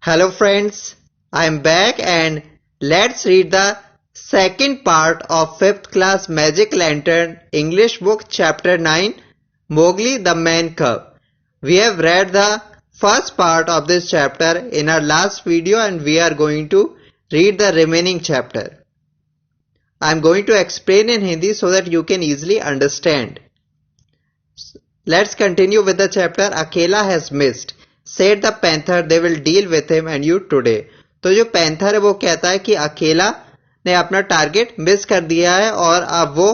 Hello friends, I am back and let's read the second part of 5th class Magic Lantern English book chapter 9 Mowgli the Man Cub. We have read the first part of this chapter in our last video and we are going to read the remaining chapter. I am going to explain in Hindi so that you can easily understand. Let's continue with the chapter. Akela has missed. Said the panther they will deal with him and you today. तो जो panther है वो कहता है कि अकेला ने अपना टारगेट मिस कर दिया है और अब वो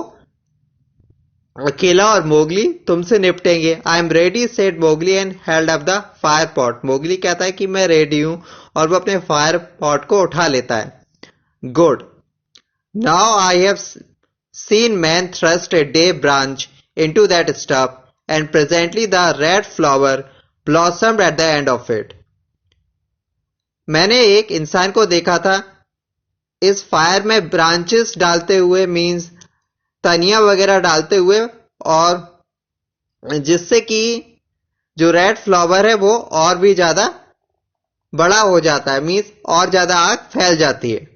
अकेला और मोगली तुमसे निपटेंगे. I am ready said Mowgli and held up the fire pot. Mowgli कहता है कि मैं रेडी हूं और वो अपने फायर पॉट को उठा लेता है. Good. Now I have seen man thrust a day branch into that stuff and presently the red flower blossomed at the end of it. मैंने एक इंसान को देखा था इस फायर में ब्रांचेस डालते हुए, मींस तनिया वगैरह डालते हुए, और जिससे कि जो रेड फ्लावर है वो और भी ज्यादा बड़ा हो जाता है, मींस और ज्यादा आग फैल जाती है.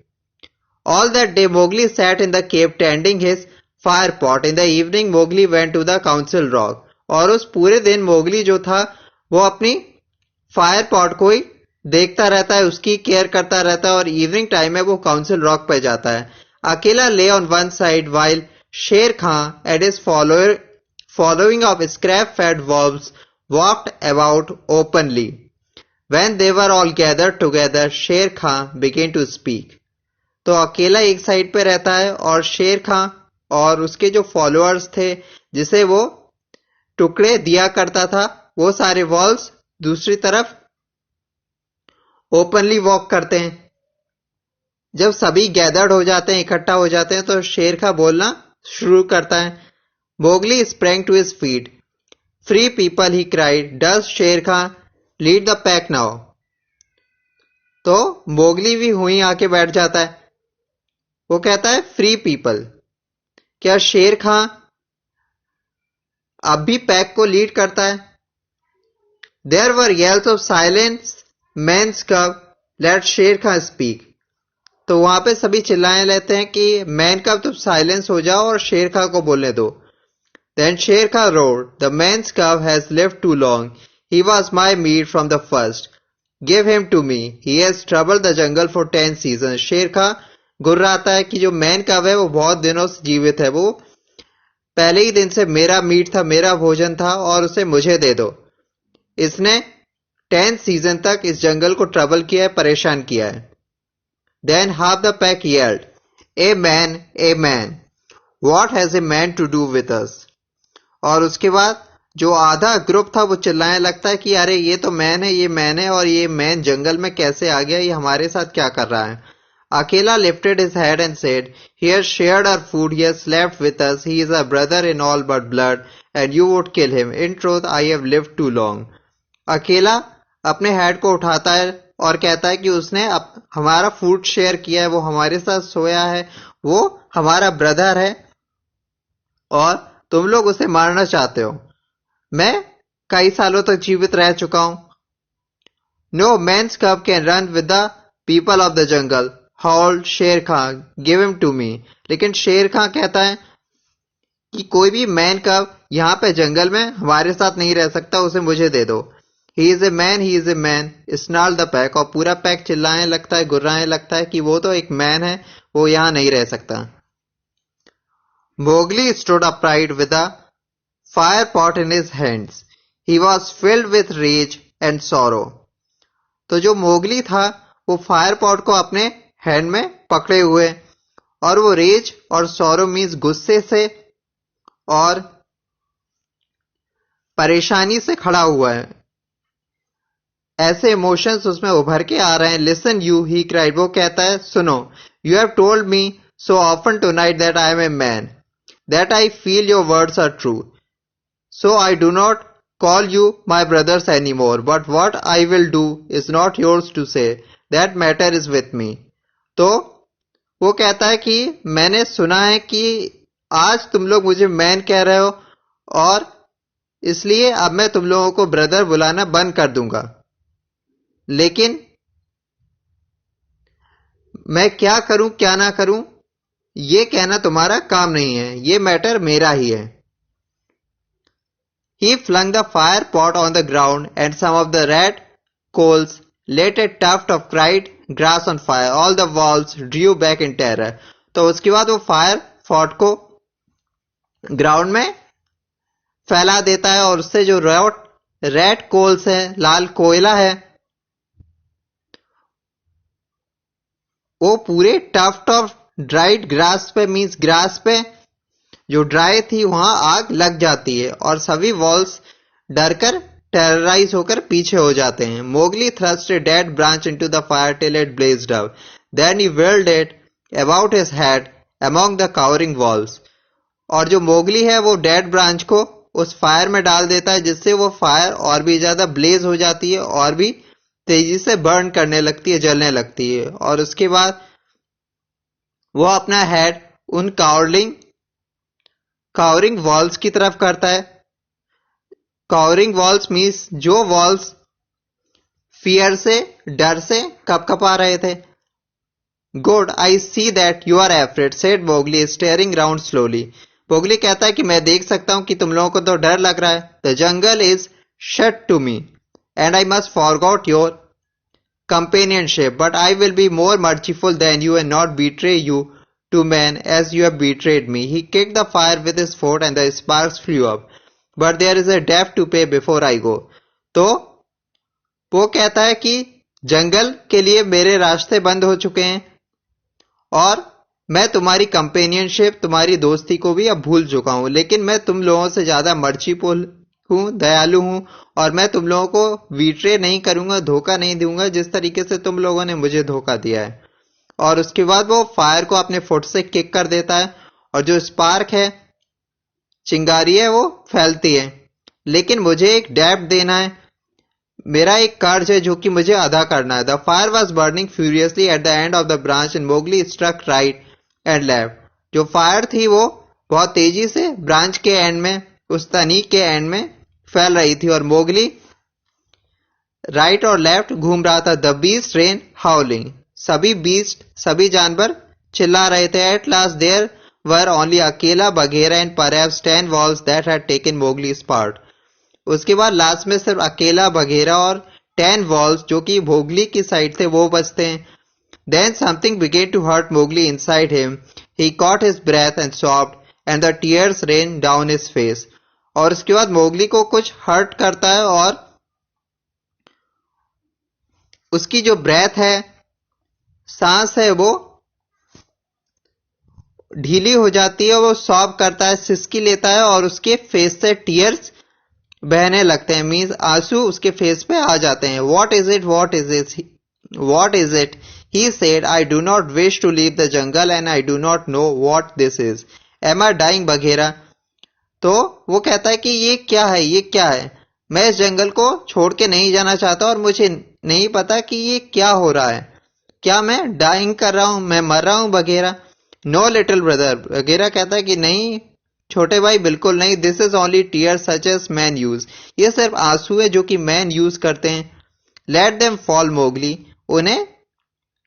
All that day Mowgli sat in the cave tending his fire pot. In the evening Mowgli went to the council rock. और उस पूरे दिन मोगली जो था वो अपनी फायर पॉट को ही देखता रहता है, उसकी केयर करता रहता है, और इवनिंग टाइम में वो काउंसिल रॉक पे जाता है. अकेला ले on one side while Shere Khan and his following of scrap fed wolves walked about openly. When they were all gathered together Shere Khan begin to speak. तो अकेला एक साइड पे रहता है और शेर खां और उसके जो फॉलोअर्स थे जिसे वो टुकड़े दिया करता था, वो सारे वॉल्स दूसरी तरफ ओपनली वॉक करते हैं. जब सभी गैदर्ड हो जाते हैं, इकट्ठा हो जाते हैं, तो शेर खां बोलना शुरू करता है. Mowgli sprang to his feet. Free people he cried. Does Shere Khan lead the pack now. तो मोगली भी हुई आके बैठ जाता है. वो कहता है फ्री पीपल. क्या शेर खां अब भी पैक को लीड करता है? There were yells of silence man's cub let Shere Khan speak. तो वहां पे सभी चिल्लाए लेते हैं कि मैन कब तुम साइलेंस हो जाओ और शेर खां को बोलने दो. Then Shere Khan roared. The man's cub has lived too long. He was my meat from the first. Give him to me. He has troubled the jungle for 10 season. Shere Khan गुर्राता है कि जो मैन कब है वो बहुत दिनों से जीवित है, वो पहले ही दिन से मेरा मीट था, मेरा भोजन था, और उसे मुझे दे दो. इसने 10 सीजन तक इस जंगल को ट्रबल किया है, परेशान किया है. Then half the pack yelled a man what has a man to do with us. और उसके बाद जो आधा ग्रुप था वो चिल्लाने लगता है कि अरे ये तो मैन है, ये मैन है, और ये मैन जंगल में कैसे आ गया, ये हमारे साथ क्या कर रहा है. Akela lifted his head and said, he has shared our food, he has slept with us, he is our brother in all but blood, and you would kill him. In truth, I have lived too long. अकेला अपने head को उठाता है और कहता है कि उसने हमारा फूड शेयर किया है, वो हमारे साथ सोया है, वो हमारा ब्रदर है, और तुम लोग उसे मारना चाहते हो. मैं कई सालों तक जीवित रह चुका हूं. No man's cub can run with the people of the jungle. Hold Shere Khan. Give him to me. लेकिन शेर खां कहता है कि कोई भी मैन कब यहां पे जंगल में हमारे साथ नहीं रह सकता, उसे मुझे दे दो. He is a man, he is a man. Snarl the pack. और पूरा पैक चिल्लाने लगता है, गुर्राने लगता है कि वो तो एक मैन है, वो यहां नहीं रह सकता. Mowgli stood upright with a fire pot in his hands. He was filled with rage and sorrow. तो जो मोगली था वो फायर पॉट को अपने हैंड में पकड़े हुए, और वो रेज और सौरो मीन्स गुस्से से और परेशानी से खड़ा हुआ है. ऐसे इमोशंस उसमें उभर के आ रहे हैं. Listen you he cried. वो कहता है सुनो. You have told me so often tonight that I am a man, that I feel your words are true, so I do not call you my brothers anymore, but what I will do is not yours to say. That matter is with me. तो वो कहता है कि मैंने सुना है कि आज तुम लोग मुझे मैन कह रहे हो, और इसलिए अब मैं तुम लोगों को ब्रदर बुलाना बंद कर दूंगा. लेकिन मैं क्या करूं क्या ना करूं ये कहना तुम्हारा काम नहीं है, ये मैटर मेरा ही है। He flung the fire pot on the ground and some of the red coals lit a tuft of dried grass on fire. All the walls drew back in terror. तो उसके बाद वो फायर पॉट को ground में फैला देता है और उससे जो रेड कोल्स है, लाल कोयला है, वो पूरे टफ्ट ऑफ ड्राइड ग्रास पे मींस ग्रास पे जो ड्राई थी वहां आग लग जाती है और सभी वॉल्स डरकर टेरराइज होकर पीछे हो जाते हैं। Mowgli thrust a dead branch into the fire till it blazed up. Then he whirled it about his head among the cowering walls. और जो मोगली है वो डेड ब्रांच को उस फायर में डाल देता है जिससे वो फायर और भी ज्यादा ब्लेज हो जाती है और भी तेजी से बर्न करने लगती है, जलने लगती है। और उसके बाद वो अपना हेड उन कावरिंग वॉल्स की तरफ करता है। कावरिंग वॉल्स मीन्स जो वॉल्स फियर से, डर से कपकपा रहे थे। Good, I see that you are afraid, said Mowgli staring round slowly. Mowgli कहता है कि मैं देख सकता हूं कि तुम लोगों को तो डर लग रहा है। The jungle is shut to me and I must forgot your companionship, but I will be more merciful than you and not betray you to men as you have betrayed me. He kicked the fire with his foot and the sparks flew up. But there is a debt to pay before I go. तो वो कहता है कि जंगल के लिए मेरे रास्ते बंद हो चुके हैं और मैं तुम्हारी कंपेनियनशिप, तुम्हारी दोस्ती को भी अब भूल चुका हूं, लेकिन मैं तुम लोगों से ज्यादा मर्सीफुल हूं, दयालु हूं और मैं तुम लोगों को बीट्रे नहीं करूंगा, धोखा नहीं दूंगा जिस तरीके से तुम लोगों ने मुझे धोखा दिया है। और उसके बाद वो फायर को अपने फुट से किक कर देता है और जो स्पार्क है, चिंगारी है, वो फैलती है। लेकिन मुझे एक डेब्ट देना है, मेरा एक कर्ज है जो कि मुझे अदा करना है। The fire was burning furiously at the end of the branch and Mowgli struck right and left. जो फायर थी वो बहुत तेजी से ब्रांच के एंड में, उस तनी के एंड में फैल रही थी और मोगली राइट और लेफ्ट घूम रहा था। द बीस्ट रेन हाउलिंग, सभी जानवर चिल्ला रहे थे। At last there were only अकेला Bagheera and perhaps 10 wolves that had taken Mowgli's part. उसके बाद लास्ट में सिर्फ अकेला बघेरा और 10 वॉल्स जो कि मोगली की साइड थे वो बचते हैं। Then something began to hurt Mowgli inside him. He caught his breath and sobbed and the tears ran down his face. और उसके बाद मोगली को कुछ हर्ट करता है और उसकी जो ब्रेथ है, सांस है, वो ढीली हो जाती है, वो सॉब करता है, सिसकी लेता है और उसके फेस से टीयर्स बहने लगते हैं, मीन्स आंसू उसके फेस पे आ जाते हैं। What is it? What is it? What is it? He said, I do not wish to leave the jungle and I do not know what this is. Am I dying, बघेरा? तो वो कहता है कि ये क्या है, ये क्या है? मैं इस जंगल को छोड़ के नहीं जाना चाहता और मुझे नहीं पता कि ये क्या हो रहा है। क्या मैं डाइंग कर रहा हूं, मैं मर रहा हूं, Bagheera? No little brother, Bagheera कहता है कि नहीं छोटे भाई, बिल्कुल नहीं। This is only tear such as man use, ये सिर्फ आंसू है जो कि मैन यूज करते हैं। लेट देम फॉल मोगली, उन्हें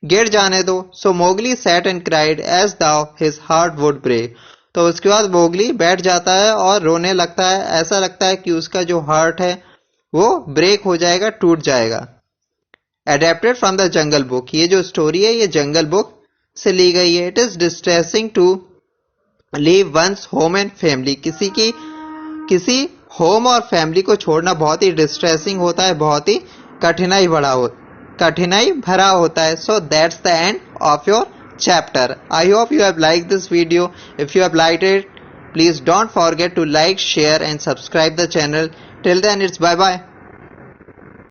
गिर जाने दो। So Mowgli sat and cried as though his heart would break. तो उसके बाद मोगली बैठ जाता है और रोने लगता है, ऐसा लगता है कि उसका जो हार्ट है वो ब्रेक हो जाएगा, टूट जाएगा। Adapted from the jungle book, ये जो स्टोरी है ये जंगल बुक से ली गई है। It is distressing to leave one's home and family, किसी होम और फैमिली को छोड़ना बहुत ही डिस्ट्रेसिंग होता है, बहुत ही कठिनाई भरा होता है। So that's the end of your chapter. I hope you have liked this video. If you have liked it, please don't forget to like, share and subscribe the channel. Till then, it's bye bye.